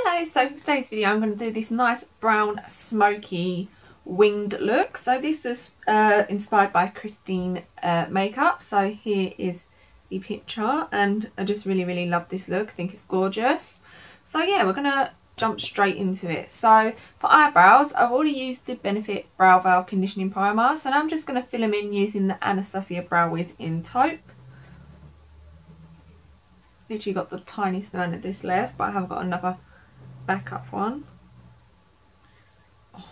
Hello, so for today's video I'm going to do this nice brown smoky winged look. So this was inspired by Christine makeup. So here is the picture and I just really love this look. I think it's gorgeous. So yeah, we're going to jump straight into it. So for eyebrows, I've already used the Benefit Browvo conditioning primer. So now I'm just going to fill them in using the Anastasia Brow Wiz in Taupe. Literally got the tiniest amount of this left, but I have got another backup one. Oh,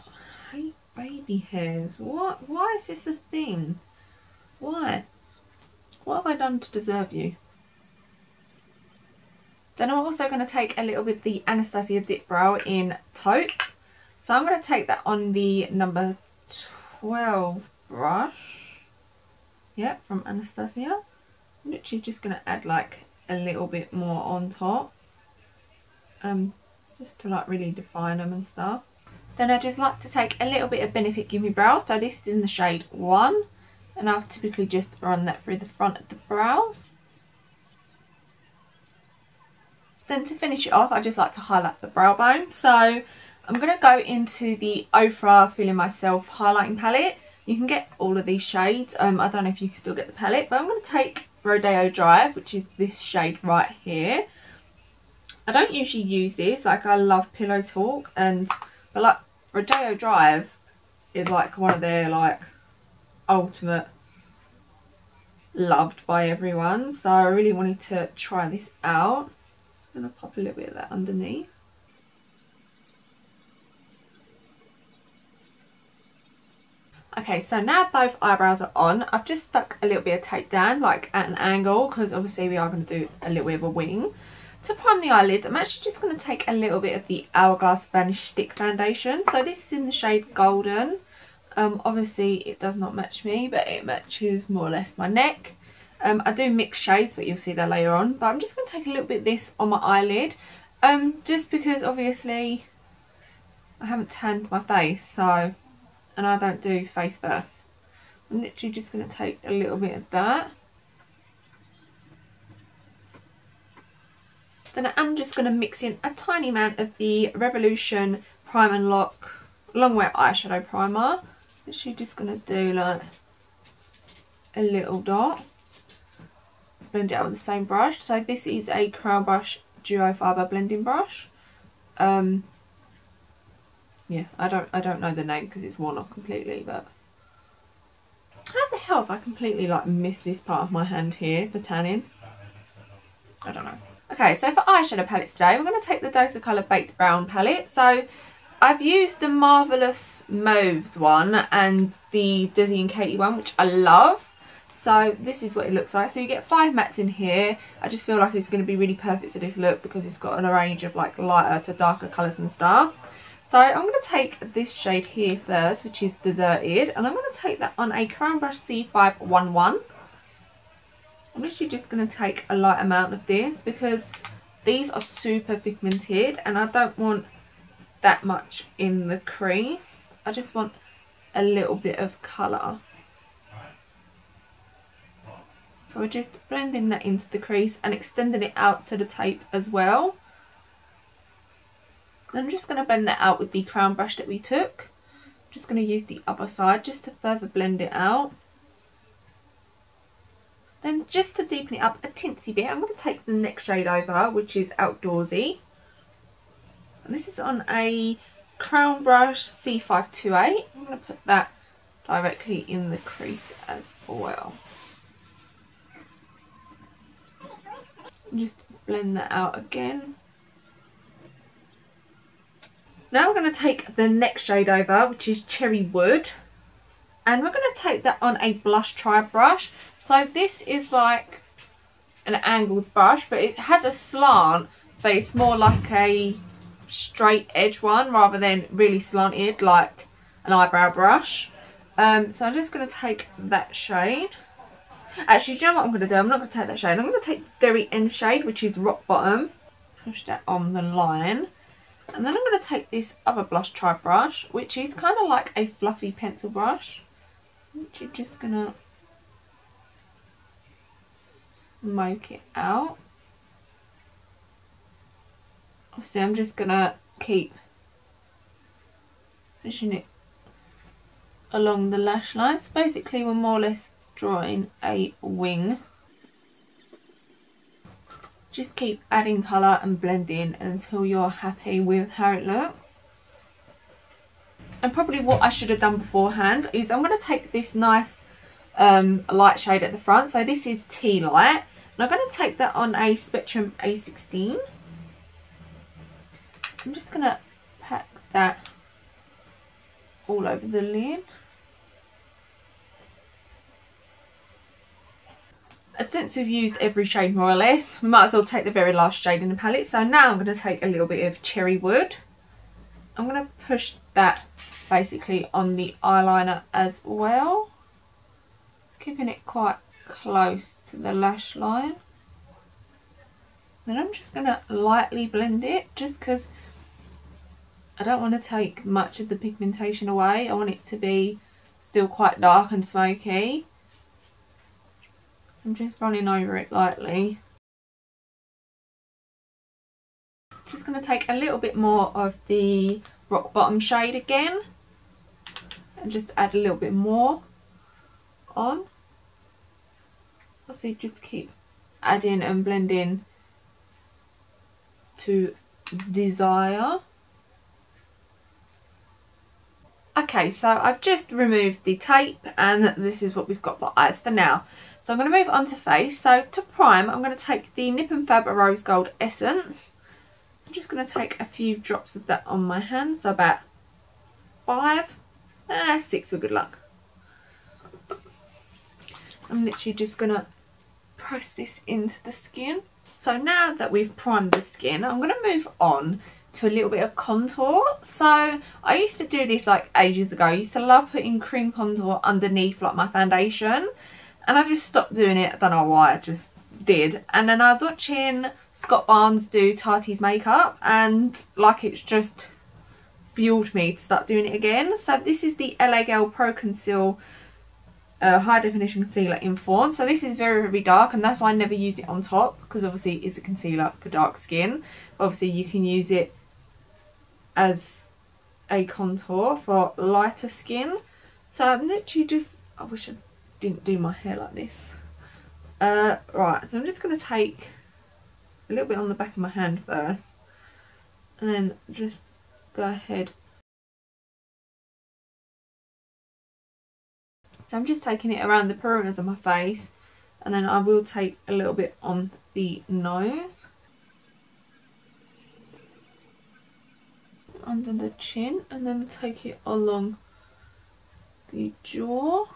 I hate baby hairs. What? Why is this a thing? Why? What have I done to deserve you? Then I'm also going to take a little bit of the Anastasia Dipbrow in Taupe. So I'm going to take that on the number 12 brush. Yep, from Anastasia. I'm literally just going to add like a little bit more on top. Just to like really define them and stuff. Then I just like to take a little bit of Benefit Gimme Brow. So this is in the shade 1. And I'll typically just run that through the front of the brows. Then to finish it off, I just like to highlight the brow bone. So I'm going to go into the Ofra Feeling Myself highlighting palette. You can get all of these shades. I don't know if you can still get the palette, but I'm going to take Rodeo Drive, which is this shade right here. I don't usually use this, like I love Pillow Talk, but like Rodeo Drive is like one of their like ultimate loved by everyone, so I really wanted to try this out. Just gonna pop a little bit of that underneath. Okay, so now both eyebrows are on. I've just stuck a little bit of tape down, like at an angle, because obviously we are going to do a little bit of a wing. To prime the eyelids, I'm actually just going to take a little bit of the Hourglass Vanish Stick Foundation. So this is in the shade Golden. Obviously it does not match me, but it matches more or less my neck. I do mix shades, but you'll see that later on. But I'm just going to take a little bit of this on my eyelid. Just because obviously I haven't tanned my face, so, and I don't do face first. I'm literally just going to take a little bit of that. Then I'm just going to mix in a tiny amount of the Revolution Prime and Lock Longwear eyeshadow primer. Literally just going to do like a little dot. Blend it out with the same brush. So this is a Crown Brush Duo Fibre blending brush. Yeah, I don't know the name because it's worn off completely, but how the hell have I completely like missed this part of my hand here, the tanning? I don't know. Okay, so for eyeshadow palettes today, we're going to take the Dose of Colour Baked Brown palette. So I've used the Marvellous Mauves one and the Desi and Katie one, which I love. So this is what it looks like. So you get 5 mattes in here. I just feel like it's going to be really perfect for this look because it's got a range of like lighter to darker colours and stuff. So I'm going to take this shade here first, which is Deserted, and I'm going to take that on a Crown Brush C511. I'm literally just going to take a light amount of this because these are super pigmented and I don't want that much in the crease. I just want a little bit of colour. So we're just blending that into the crease and extending it out to the tape as well. And I'm just going to blend that out with the Crown Brush that we took. I'm just going to use the other side just to further blend it out. Then just to deepen it up a tinsy bit, I'm going to take the next shade over, which is Outdoorsy. And this is on a Crown Brush C528. I'm going to put that directly in the crease as well. And just blend that out again. Now we're going to take the next shade over, which is Cherry Wood. And we're going to take that on a blush tri brush. So this is like an angled brush, but it has a slant, but it's more like a straight edge one rather than really slanted like an eyebrow brush. So I'm just going to take that shade. Actually, do you know what I'm going to do? I'm not going to take that shade. I'm going to take the very end shade, which is Rock Bottom. Push that on the line. And then I'm going to take this other blush tri brush, which is kind of like a fluffy pencil brush. Which you're just going to smoke it out. Obviously I'm just going to keep pushing it along the lash lines. Basically we're more or less drawing a wing. Just keep adding colour and blending until you're happy with how it looks. And probably what I should have done beforehand is I'm going to take this nice light shade at the front. So this is Tea Light. And I'm going to take that on a Spectrum A16. I'm just going to pack that all over the lid. And since we've used every shade more or less, we might as well take the very last shade in the palette. So now I'm going to take a little bit of Cherry Wood. I'm going to push that basically on the eyeliner as well, keeping it quite close to the lash line. Then I'm just going to lightly blend it, just because I don't want to take much of the pigmentation away. I want it to be still quite dark and smoky. I'm just running over it lightly. Just going to take a little bit more of the Rock Bottom shade again and just add a little bit more on. Also just keep adding and blending to desire. Okay, so I've just removed the tape and this is what we've got for eyes for now. So I'm going to move on to face. So to prime, I'm going to take the Nip and Fab Rose Gold Essence. So I'm just going to take a few drops of that on my hand. So about 5, 6 for good luck. I'm literally just going to press this into the skin. So now that we've primed the skin, I'm going to move on to a little bit of contour. So I used to do this like ages ago. I used to love putting cream contour underneath like my foundation, and I just stopped doing it. I don't know why, I just did. And then I was watching Scott Barnes do Tati's makeup, and like it's just fueled me to start doing it again. So this is the LA Girl Pro.Conceal high definition concealer in Fawn. So this is very, very dark, and that's why I never used it on top, because obviously it's a concealer for dark skin. But obviously you can use it as a contour for lighter skin. So I'm literally just, I wish I didn't do my hair like this. Right, so I'm just going to take a little bit on the back of my hand first, and then just go ahead. So I'm just taking it around the perimeters of my face, and then I will take a little bit on the nose, under the chin, and then take it along the jaw.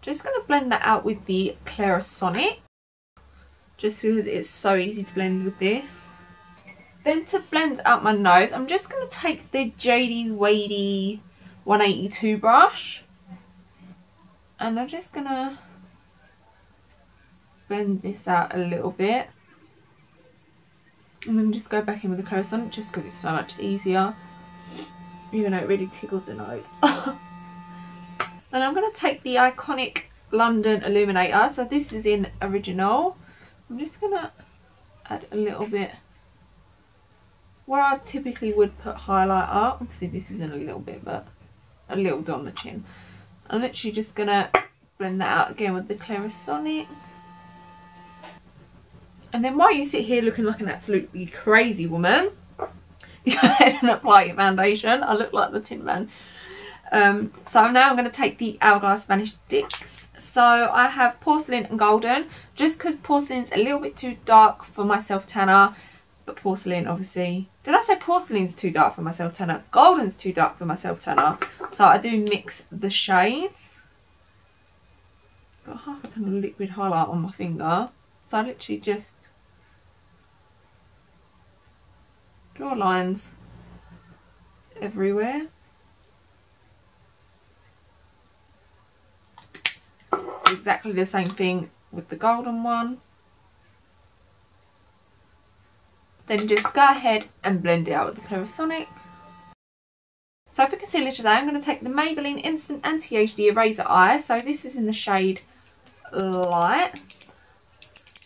Just going to blend that out with the Clarisonic, just because it's so easy to blend with this. Then to blend out my nose, I'm just going to take the JD Wadey 182 brush, and I'm just going to blend this out a little bit. And then just go back in with the Clarisonic, just because it's so much easier, even though it really tickles the nose. And I'm going to take the iconic London Illuminator. So this is in Original. I'm just going to add a little bit where I typically would put highlighter. Obviously this isn't a little bit, but a little bit on the chin. I'm literally just going to blend that out again with the Clarisonic. And then while you sit here looking like an absolutely crazy woman, you go ahead and apply your foundation. I look like the Tin Man. So now I'm going to take the Hourglass Vanish sticks. So I have Porcelain and Golden, just because Porcelain's a little bit too dark for my self tanner, but Porcelain obviously, did I say Porcelain's too dark for my self tanner? Golden's too dark for my self tanner, so I do mix the shades. Got half a ton of liquid highlight on my finger, so I literally just draw lines everywhere. Exactly the same thing with the golden one. Then just go ahead and blend it out with the Clarisonic. So for concealer today, I'm going to take the Maybelline Instant Anti-HD Eraser Eye. So this is in the shade Light.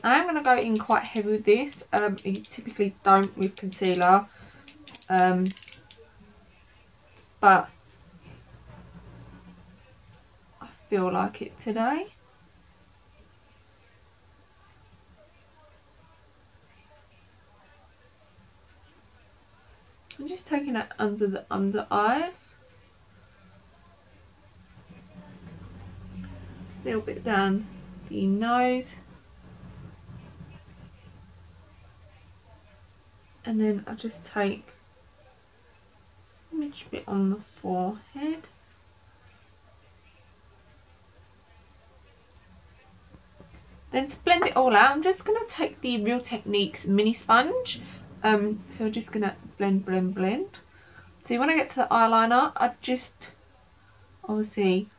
I'm going to go in quite heavy with this. You typically don't with concealer. But I feel like it today. I'm just taking it under the under eyes. A little bit down the nose. And then I just take a smidge bit on the forehead. Then to blend it all out, I'm just going to take the Real Techniques mini sponge. So we're just going to blend, blend, blend. So when I get to the eyeliner, I just obviously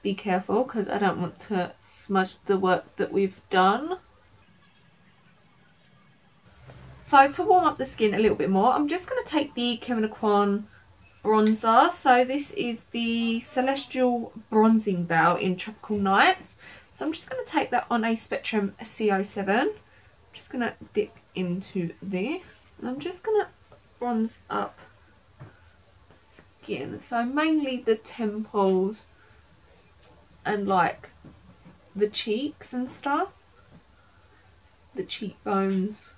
be careful because I don't want to smudge the work that we've done. So to warm up the skin a little bit more, I'm just going to take the Kevyn Aucoin bronzer. So this is the Celestial Bronzing Veil in Tropical Nights. So I'm just going to take that on a Spectrum CO7. I'm just going to dip into this. And I'm just going to bronze up the skin. So mainly the temples and like the cheeks and stuff. The cheekbones.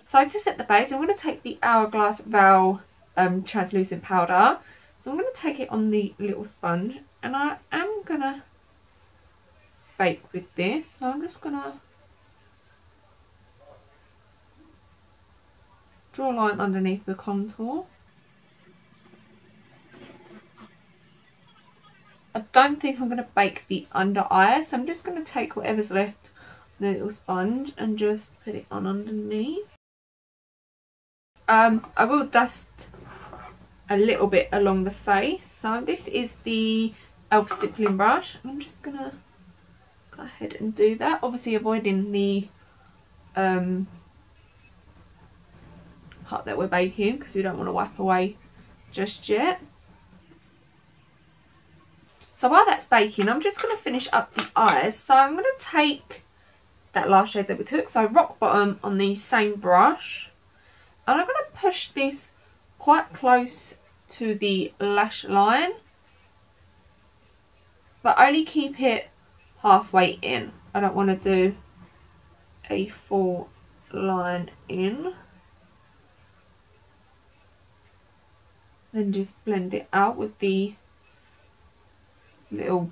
So to set the base, I'm going to take the Hourglass Veil translucent powder. So I'm going to take it on the little sponge. And I am going to bake with this. So I'm just going to draw a line underneath the contour. I don't think I'm going to bake the under eye. So I'm just going to take whatever's left on the little sponge and just put it on underneath. I will dust a little bit along the face. So this is the e.l.f. stippling brush. I'm just gonna go ahead and do that, obviously avoiding the part that we're baking because we don't want to wipe away just yet. So while that's baking, I'm just going to finish up the eyes. So I'm going to take that last shade that we took, so Rock Bottom, on the same brush, and I'm going to push this quite close to the lash line, but only keep it halfway in. I don't want to do a full line in. Then just blend it out with the little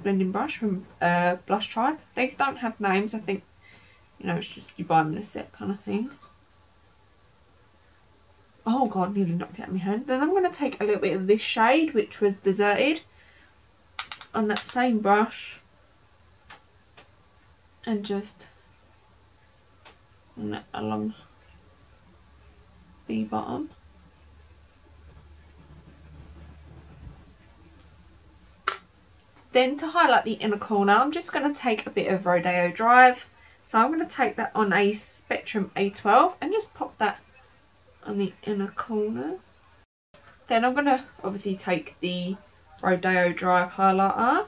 blending brush from Blush Tribe. These don't have names, I think, you know, it's just you buy them in a set kind of thing. Oh god, nearly knocked it out of my hand. Then I'm going to take a little bit of this shade, which was Deserted, on that same brush, and just run it along the bottom. Then to highlight the inner corner, I'm just going to take a bit of Rodeo Drive. So I'm going to take that on a Spectrum A12 and just pop that on the inner corners. Then I'm going to obviously take the Rodeo Drive highlighter.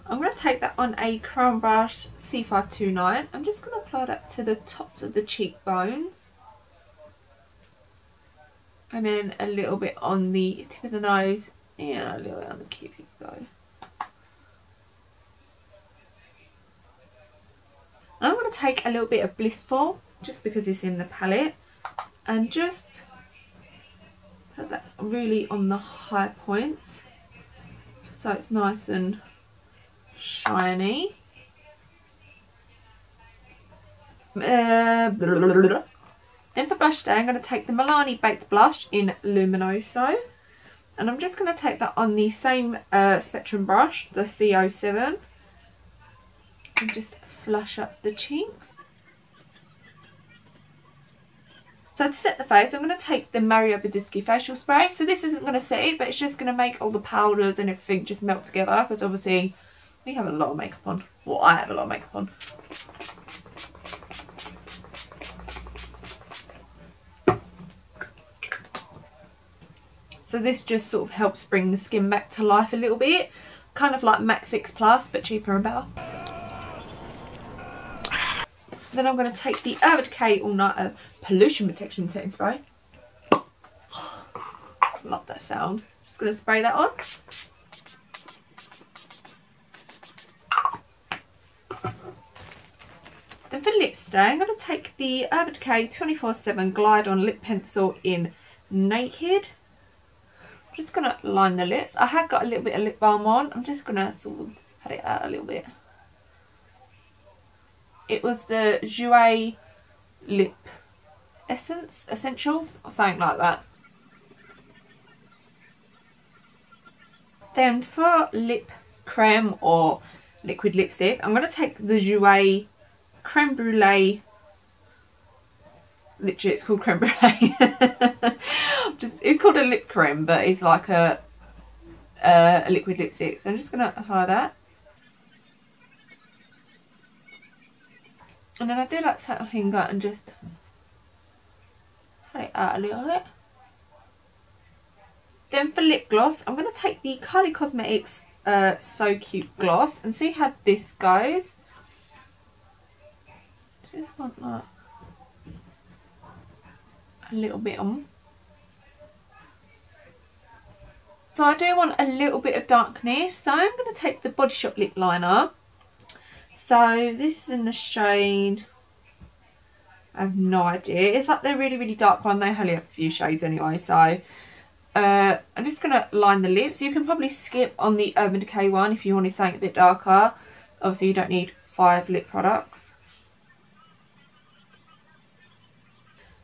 I'm going to take that on a Crown Brush C529. I'm just going to apply that to the tops of the cheekbones. And then a little bit on the tip of the nose. Yeah, a little bit on the cupid's bow. I'm going to take a little bit of Blissful, just because it's in the palette, and just put that really on the high points, just so it's nice and shiny. And for blush today, I'm going to take the Milani Baked Blush in Luminoso, and I'm just going to take that on the same Spectrum brush, the CO7, and just flush up the cheeks. So to set the face, I'm going to take the Mario Badescu facial spray. So this isn't going to set it, but it's just going to make all the powders and everything just melt together, because obviously we have a lot of makeup on. Well, I have a lot of makeup on. So this just sort of helps bring the skin back to life a little bit. Kind of like MAC Fix Plus, but cheaper and better. Then I'm going to take the Urban Decay All Nighter Pollution Protection Setting Spray. Love that sound. Just going to spray that on. Then for lip spray, I'm going to take the Urban Decay 24/7 Glide On Lip Pencil in Naked. I'm just going to line the lips. I have got a little bit of lip balm on. I'm just going to sort of pat it out a little bit. It was the Jouer Lip Essentials or something like that. Then for lip creme or liquid lipstick, I'm going to take the Jouer Creme Brulee. Literally, it's called Creme Brulee. It's called a lip creme, but it's like a liquid lipstick. So I'm just going to apply that. And then I do like to take my finger and just pat it out a little bit. Then for lip gloss, I'm going to take the Kylie Cosmetics So Cute Gloss and see how this goes. Just want like a little bit on. So I do want a little bit of darkness, so I'm going to take the Body Shop lip liner. So this is in the shade, I have no idea. It's like the really, really dark one. They only have a few shades anyway. So I'm just going to line the lips. You can probably skip on the Urban Decay one if you wanted something a bit darker. Obviously you don't need 5 lip products.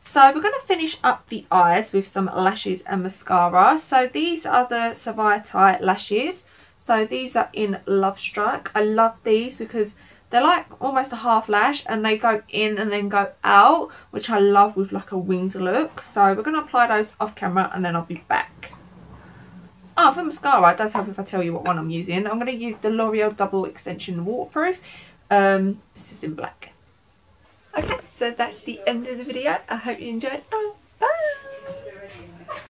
So we're going to finish up the eyes with some lashes and mascara. So these are the Certifeye lashes. So these are in Love Strike. I love these because they're like almost a half lash and they go in and then go out, which I love with like a winged look. So we're going to apply those off camera and then I'll be back. Oh, for mascara, it does help if I tell you what one I'm using. I'm going to use the L'Oreal Double Extension Waterproof. It's just in black. Okay, so that's the end of the video. I hope you enjoyed.